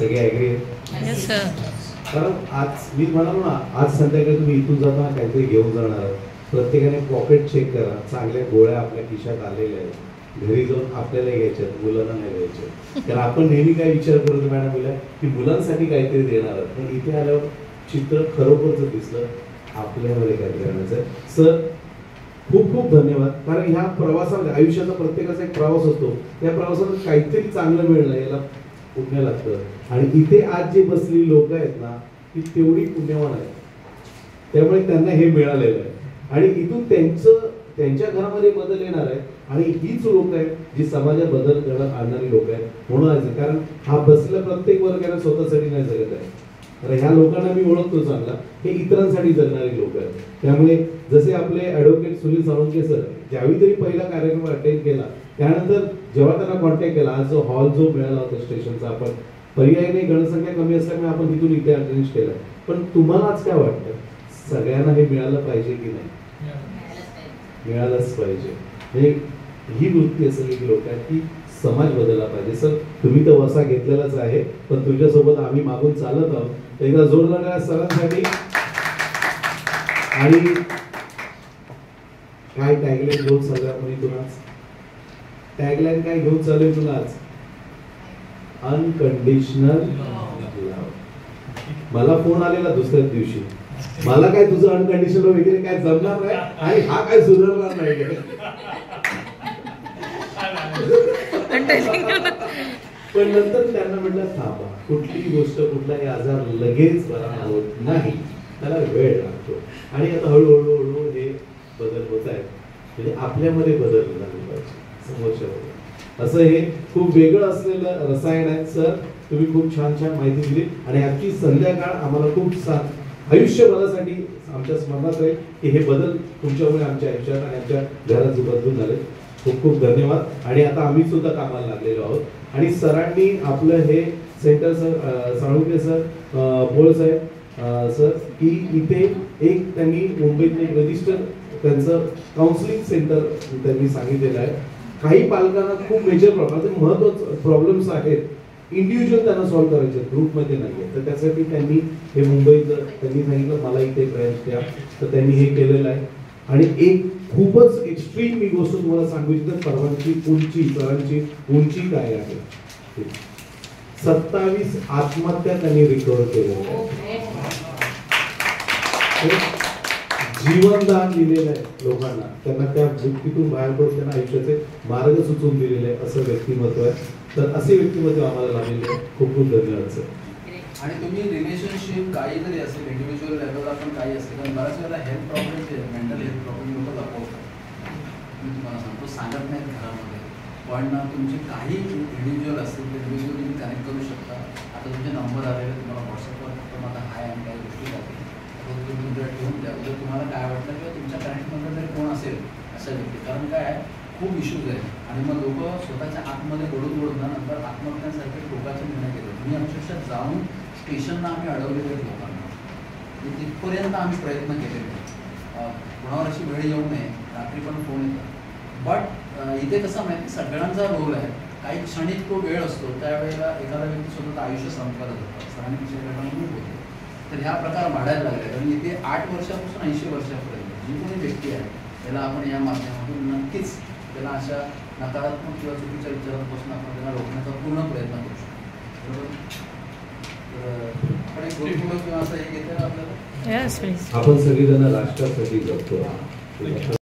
सगळे ॲग्री आहेत? Yes sir. कारण आज मी म्हणालो ना, आज संध्याकाळी तुम्ही इथून जाताना काहीतरी घेऊन जाणार आहात. प्रत्येकाने पॉकेट चेक करा, चांगल्या गोळ्या आपल्या खिशात आलेल्या आहेत, घरी जाऊन आपल्याला घ्यायच्या आहेत, मुलांना नाही घ्यायच्या. कारण आपण नेहमी काय विचार करतो मॅडम मुला की मुलांसाठी काहीतरी देणार आहात, पण इथे आल्यावर चित्र खरोखरच दिसलं आपल्यामध्ये काहीतरी आणायचं आहे. सर खूप खूप धन्यवाद. कारण ह्या प्रवासामध्ये आयुष्याचा प्रत्येकाचा एक प्रवास असतो, या प्रवासात काहीतरी चांगलं मिळणं याला पुण्य लागतं. आणि इथे आज जे बसलेली लोक आहेत ना, ती तेवढी पुण्यवान आहेत, त्यामुळे त्यांना हे मिळालेलं आहे. आणि इथून त्यांच्या घरामध्ये बदल येणार आहे. आणि हीच लोक आहेत जी समाजात बदल घडत आणणारी लोक आहेत. म्हणून कारण हा बसलेला प्रत्येक वर्ग यांना स्वतःसाठी नाही जगत आहे, तर ह्या लोकांना मी ओळखतो चांगला, हे इतरांसाठी जगणारी लोक आहेत. त्यामुळे जसे आपले ॲडव्होकेट सुनील साळुंखे सर ज्यावेळी तरी पहिला कार्यक्रम अटेंड केला, त्यानंतर जेव्हा त्यांना कॉन्टॅक्ट केला, आज जो हॉल जो मिळाला होता स्टेशनचा, आपण पर्यायाने गणसंख्या कमी असल्यामुळे आपण तिथून इथे अरेंज केलं. पण तुम्हाला आज काय वाटतं, सगळ्यांना हे मिळालं पाहिजे की नाही? मिळालंच पाहिजे. म्हणजे ही वृत्ती असलेली लोक आहेत की समाज बदलला पाहिजे. सर तुम्ही तर वसा घेतलेलाच आहे, पण तुझ्यासोबत आम्ही मागून चालत आहोत. एकदा जोरदार सरांसाठी. आणि काय टॅगलाईन घेऊन चालूया आपण तुला? टॅगलाईन काय घेऊन चालूय तुला आज? Unconditional love. मला फोन आलेला दुसऱ्याच दिवशी, मला काय तुझं अनकंडिशनल वगैरे काय जमणार नाही आणि हा काय सुधारणार नाही. पण नंतर त्यांना म्हटलं थांबा, कुठलीही गोष्ट कुठलाही आजार लगेच बरा होत नाही, त्याला वेळ लागतो. आणि आता हळूहळू हळूहळू हे बदल होत आहेत. म्हणजे आपल्यामध्ये बदल झाले पाहिजे समोरच्यामध्ये. असं हे खूप वेगळं असलेलं रसायन आहे. सर तुम्ही खूप छान छान माहिती दिली आणि आजची संध्याकाळ आम्हाला खूप आयुष्यभरासाठी आमच्या स्मरणात राहील की हे बदल तुमच्यामुळे आमच्या आयुष्यात आणि आमच्या घरात बदलून झाले. खूप खूप धन्यवाद. आणि आता आम्ही सुद्धा कामाला लागलेलो आहोत. आणि सरांनी आपलं हे सेंटर सर साळुंखे सर, पोळ साहेब सर की इथे एक त्यांनी मुंबईत एक रजिस्टर त्यांचं काउन्सिलिंग सेंटर त्यांनी सांगितलेलं आहे. काही पालकांना खूप मेजर महत्वाचे प्रॉब्लेम्स आहेत, इंडिव्हिज्युअल त्यांना सॉल्व्ह करायचे, ग्रुपमध्ये नाही आहे. तर त्यासाठी त्यांनी हे मुंबईचं त्यांनी सांगितलं मला इथे ब्रँच द्या, तर त्यांनी हे केलेलं आहे. आणि एक खूपच एक्स्ट्रीम मी गोष्ट तुम्हाला सांगू इच्छितो, सर्वांची सरांची उंची काय आहे? 27 आत्महत्या त्यांनी रिकव्हर केलेल्या आहेत. जीवनदान दिलेलं आहे लोकांना, त्यांना त्या वृत्तीतून बाहेर पडून त्यांना आयुष्याचे मार्ग सुचवून दिलेले आहे. असं व्यक्तिमत्व आहे. तर असे व्यक्तिमत्व आम्हाला लाभलेले आहे. खूप खूप धन्यवाद सर. आणि तुम्ही रिलेशनशिप काही जरी असेल, इंडिव्हिज्युअल लेवलला पण काही असेल, कारण बऱ्याच वेळेला हेल्थ प्रॉब्लेम जे मेंटल हेल्थ प्रॉब्लेम लोक दाखवतात. मी तुम्हाला सांगतो, सांगत नाहीत घरामध्ये, पण तुमचे काही इंडिव्हिज्युअल असतील ते इंडिव्हिज्युअल तुम्ही कनेक्ट करू शकता. आता तुमचे नंबर आलेले तुम्हाला व्हॉट्सअपवर फक्त माझा हाय आणि काही गोष्टी जातील, तुम्ही तुमच्या ठेवून द्या. जर तुम्हाला काय वाटलं किंवा तुमच्या कनेक्टमध्ये जरी कोण असेल अशा व्यक्ती, कारण काय आहे खूप इश्यूज आहेत. आणि मग लोक स्वतःच्या आतमध्ये ओढून ना नंतर आत्महत्यांसारखे टोकाचे निर्णय घेतात. मी अक्षरशः जाऊन स्टेशनला आम्ही अडवलेले आहेत लोकांना, तिथपर्यंत आम्ही प्रयत्न केलेले आहेत. कोणावर अशी वेळ येऊ नये, रात्री पण फोन येतात. बट इथे कसं माहिती, सगळ्यांचा रोल आहे. काही क्षणिक तो वेळ असतो, त्यावेळेला एखादा व्यक्ती स्वतःचं आयुष्य संपवत जातात. सरांनी विषयाकडे मूळ होते. तर ह्या प्रकार वाढायला लागले. आणि इथे 8 वर्षापासून 80 वर्षापर्यंत जी कोणी व्यक्ती आहे त्याला आपण या माध्यमातून नक्कीच त्याला अशा नकारात्मक किंवा चुकीच्या विचारांपासून आपण त्याला रोखण्याचा पूर्ण प्रयत्न करू शकतो. बरोबर. आपण एक किंवा असं हे घेतलं आपल्याला, यस प्लीज. आपण सगळेजण राष्ट्रासाठी जगतो.